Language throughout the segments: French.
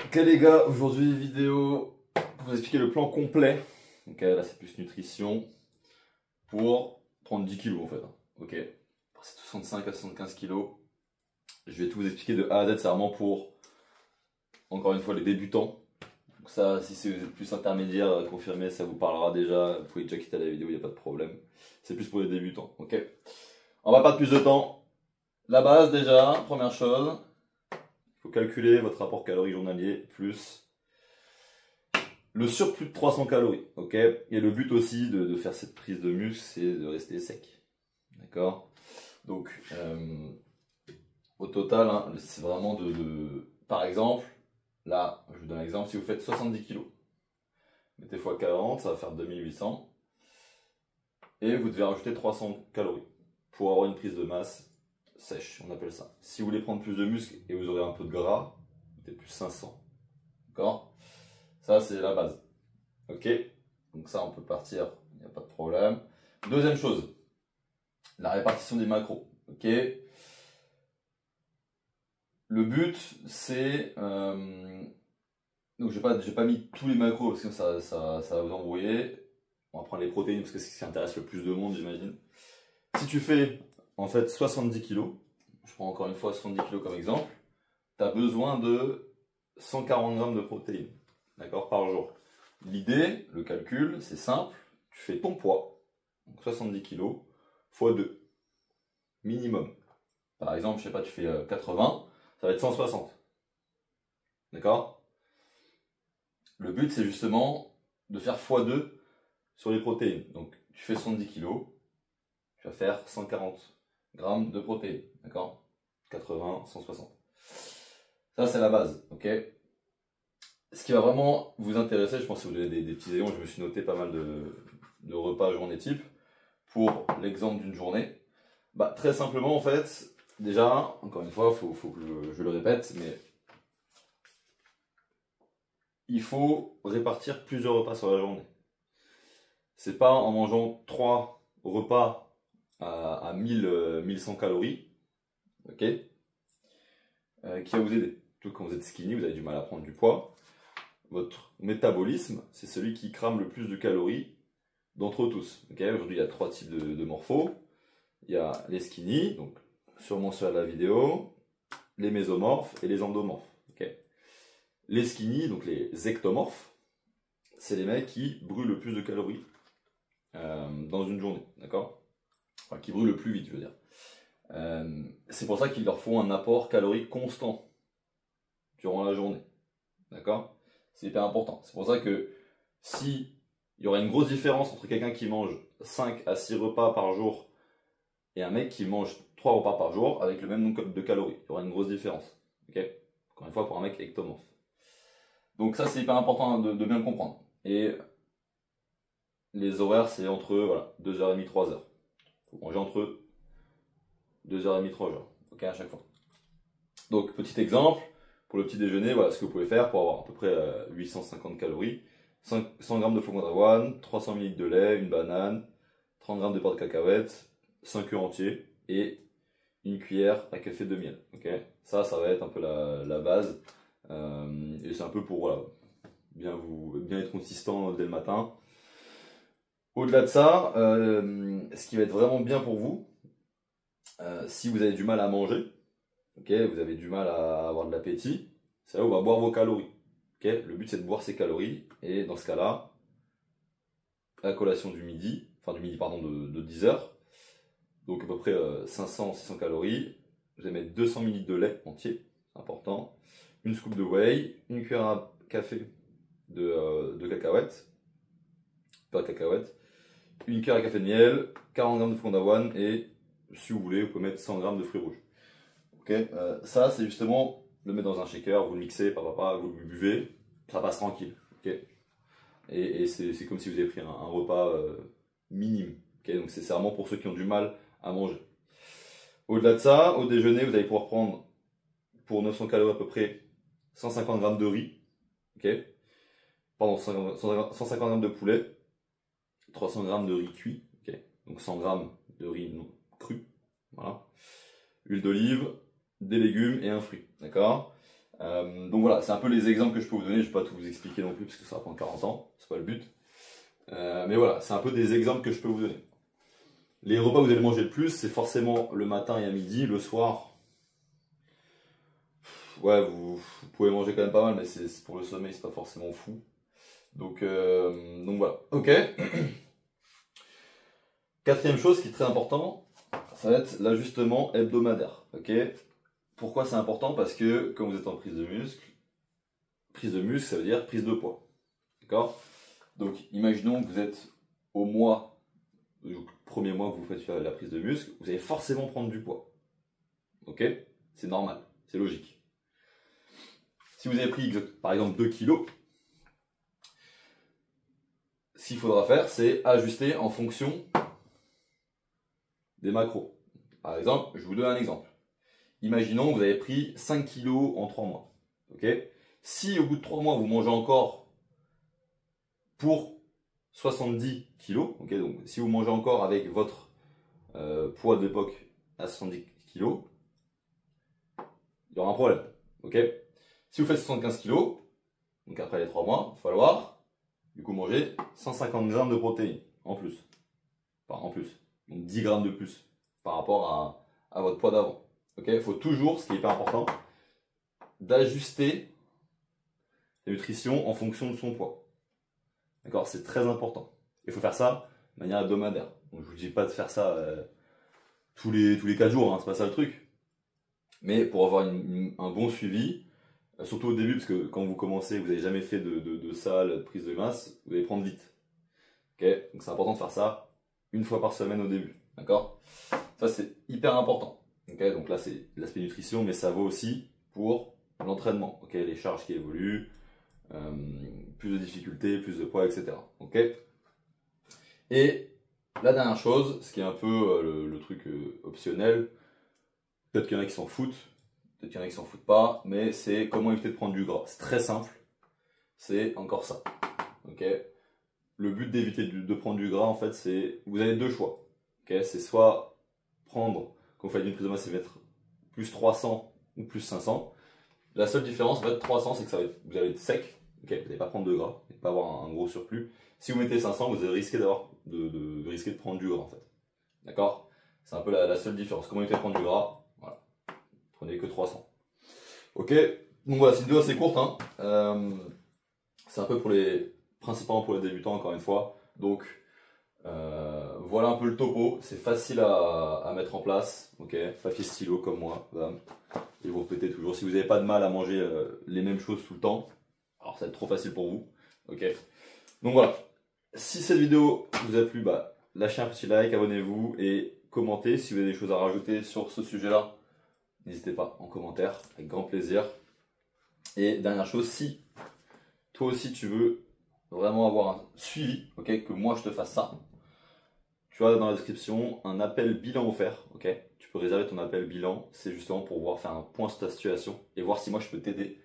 Ok les gars, aujourd'hui vidéo pour vous expliquer le plan complet. Ok, là c'est plus nutrition pour prendre 10 kilos en fait. Ok, c'est 65 à 75 kilos. Je vais tout vous expliquer de A à Z, c'est vraiment pour, encore une fois, les débutants. Donc ça, si vous êtes plus intermédiaire, confirmé, ça vous parlera déjà. Vous pouvez déjà quitter la vidéo, il n'y a pas de problème. C'est plus pour les débutants, ok. On va pas perdre plus de temps. La base déjà, première chose, il faut calculer votre rapport calories journalier plus le surplus de 300 calories, ok. Et le but aussi de faire cette prise de muscle, c'est de rester sec, d'accord. Donc, au total, hein, c'est vraiment par exemple, là, je vous donne un exemple, si vous faites 70 kilos, mettez x 40, ça va faire 2800, et vous devez rajouter 300 calories pour avoir une prise de masse sèche, on appelle ça. Si vous voulez prendre plus de muscle et vous aurez un peu de gras, mettez plus 500, d'accord. Ça, c'est la base. Ok, donc ça on peut partir, il n'y a pas de problème. Deuxième chose, la répartition des macros. Ok, le but c'est donc j'ai pas mis tous les macros parce que ça va vous embrouiller. On va prendre les protéines parce que c'est ce qui intéresse le plus de monde, j'imagine. Si tu fais en fait 70 kilos, je prends encore une fois 70 kilos comme exemple, tu as besoin de 140 grammes de protéines, d'accord, par jour. L'idée, le calcul, c'est simple, tu fais ton poids, donc 70 kg, fois 2, minimum. Par exemple, je sais pas, tu fais 80, ça va être 160. D'accord? Le but, c'est justement de faire x2 sur les protéines. Donc, tu fais 70 kg, tu vas faire 140 grammes de protéines. D'accord? 80, 160. Ça, c'est la base. Ok? Ce qui va vraiment vous intéresser, je pense que vous avez des petits éléments, je me suis noté pas mal de repas journée type. Pour l'exemple d'une journée, bah, très simplement en fait, déjà, encore une fois, faut que je le répète, mais il faut répartir plusieurs repas sur la journée. C'est pas en mangeant 3 repas à 1100 calories, ok, qui va vous aider. Tout quand vous êtes skinny, vous avez du mal à prendre du poids. Votre métabolisme, c'est celui qui crame le plus de calories d'entre tous. Okay, aujourd'hui, il y a 3 types de morphos. Il y a les skinny, donc sûrement sur la vidéo, les mésomorphes et les endomorphes. Okay. Les skinny, donc les ectomorphes, c'est les mecs qui brûlent le plus de calories dans une journée, d'accord, enfin, qui brûlent le plus vite, je veux dire. C'est pour ça qu'il leur faut un apport calorique constant durant la journée, d'accord. C'est hyper important. C'est pour ça que si il y aurait une grosse différence entre quelqu'un qui mange 5 à 6 repas par jour et un mec qui mange 3 repas par jour avec le même nombre de calories, il y aura une grosse différence. Okay, encore une fois, pour un mec ectomorphe. Donc ça, c'est hyper important de bien comprendre. Et les horaires, c'est entre voilà, 2h30 et 3h. Il faut manger entre 2h30 et 3h, ok, à chaque fois. Donc, petit exemple, pour le petit déjeuner, voilà ce que vous pouvez faire pour avoir à peu près 850 calories. 100 g de flocons d'avoine, 300 ml de lait, une banane, 30 g de beurre de cacahuète, 5 œufs entiers et une cuillère à café de miel. Okay, ça va être un peu la base. Et c'est un peu pour voilà, bien être consistant dès le matin. Au-delà de ça, ce qui va être vraiment bien pour vous, si vous avez du mal à manger, okay, vous avez du mal à avoir de l'appétit, c'est là où on va boire vos calories. Okay, le but c'est de boire ces calories, et dans ce cas-là, à la collation du midi, pardon, de 10h, donc à peu près 500-600 calories, vous allez mettre 200 ml de lait entier, c'est important, une scoop de whey, une cuillère à café de cacahuètes, pas de cacahuètes, une cuillère à café de miel, 40 g de flocons d'avoine et si vous voulez, vous pouvez mettre 100 g de fruits rouges. Okay, ça, c'est justement le mettre dans un shaker, vous le mixez, vous le buvez, ça passe tranquille. Okay, et c'est comme si vous avez pris un repas minime. Okay, donc c'est vraiment pour ceux qui ont du mal à manger. Au-delà de ça, au déjeuner, vous allez pouvoir prendre pour 900 calories à peu près 150 g de riz. Okay, pardon, 150 g de poulet, 300 g de riz cuit, okay, donc 100 g de riz non cru, voilà, huile d'olive, des légumes et un fruit, d'accord. Donc voilà, c'est un peu les exemples que je peux vous donner. Je ne vais pas tout vous expliquer non plus parce que ça va prendre 40 ans, c'est pas le but. Mais voilà, c'est un peu des exemples que je peux vous donner. Les repas que vous allez manger le plus, c'est forcément le matin et à midi. Le soir, ouais, vous pouvez manger quand même pas mal, mais c'est pour le sommeil, c'est pas forcément fou. Donc voilà, ok. Quatrième chose qui est très important, ça va être l'ajustement hebdomadaire, ok. Pourquoi c'est important? Parce que quand vous êtes en prise de muscle, ça veut dire prise de poids, d'accord. Donc imaginons que vous êtes au mois, le premier mois que vous faites la prise de muscle, vous allez forcément prendre du poids, ok. C'est normal, c'est logique. Si vous avez pris par exemple 2 kilos, ce qu'il faudra faire, c'est ajuster en fonction des macros. Par exemple, je vous donne un exemple. Imaginons que vous avez pris 5 kilos en 3 mois. Okay. Si au bout de 3 mois, vous mangez encore pour 70 kilos, okay, donc si vous mangez encore avec votre poids d'époque à 70 kilos, il y aura un problème. Okay. Si vous faites 75 kilos, donc après les 3 mois, il va falloir du coup manger 150 grammes de protéines en plus. Enfin, en plus. Donc 10 grammes de plus par rapport à votre poids d'avant. Okay. Il faut toujours, ce qui est hyper important, d'ajuster la nutrition en fonction de son poids. D'accord, c'est très important. Il faut faire ça de manière hebdomadaire. Donc, je ne vous dis pas de faire ça tous les 4 jours, hein, c'est pas ça le truc. Mais pour avoir un bon suivi, surtout au début, parce que quand vous commencez, vous n'avez jamais fait de salle, de prise de masse, vous allez prendre vite. Okay, donc c'est important de faire ça une fois par semaine au début. D'accord. Ça c'est hyper important. Okay, donc là c'est l'aspect nutrition, mais ça vaut aussi pour l'entraînement. Okay, les charges qui évoluent, plus de difficultés, plus de poids, etc. Okay. Et la dernière chose, ce qui est un peu le truc optionnel, peut-être qu'il y en a qui s'en foutent, peut-être qu'il y en a qui s'en foutent pas, mais c'est comment éviter de prendre du gras. C'est très simple, c'est encore ça. Okay. Le but d'éviter de prendre du gras, en fait, c'est vous avez deux choix. Okay, c'est soit prendre, quand vous faites une prise de masse, c'est mettre plus 300 ou plus 500. La seule différence, en fait, 300, c'est que vous allez être sec. Okay, vous n'allez pas prendre de gras, vous n'allez pas avoir un gros surplus. Si vous mettez 500, vous allez risquer de prendre du gras, en fait. D'accord. C'est un peu la seule différence. Comment éviter de prendre du gras? Voilà. Prenez que 300. Ok. Donc voilà, c'est une vidéo assez courte. Hein. C'est un peu principalement pour les débutants, encore une fois. Donc, voilà un peu le topo. C'est facile à mettre en place. Ok, papier stylo comme moi. Bam. Et vous répétez toujours. Si vous n'avez pas de mal à manger les mêmes choses tout le temps, alors ça va être trop facile pour vous. Ok. Donc voilà. Si cette vidéo vous a plu, bah, lâchez un petit like, abonnez-vous et commentez. Si vous avez des choses à rajouter sur ce sujet-là, n'hésitez pas en commentaire. Avec grand plaisir. Et dernière chose, si toi aussi tu veux vraiment avoir un suivi, ok, que moi je te fasse ça, tu as dans la description un appel bilan offert, ok, tu peux réserver ton appel bilan, c'est justement pour pouvoir faire un point sur ta situation et voir si moi je peux t'aider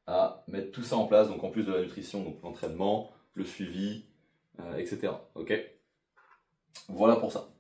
à mettre tout ça en place, donc en plus de la nutrition, donc l'entraînement, le suivi, etc. Ok, voilà pour ça.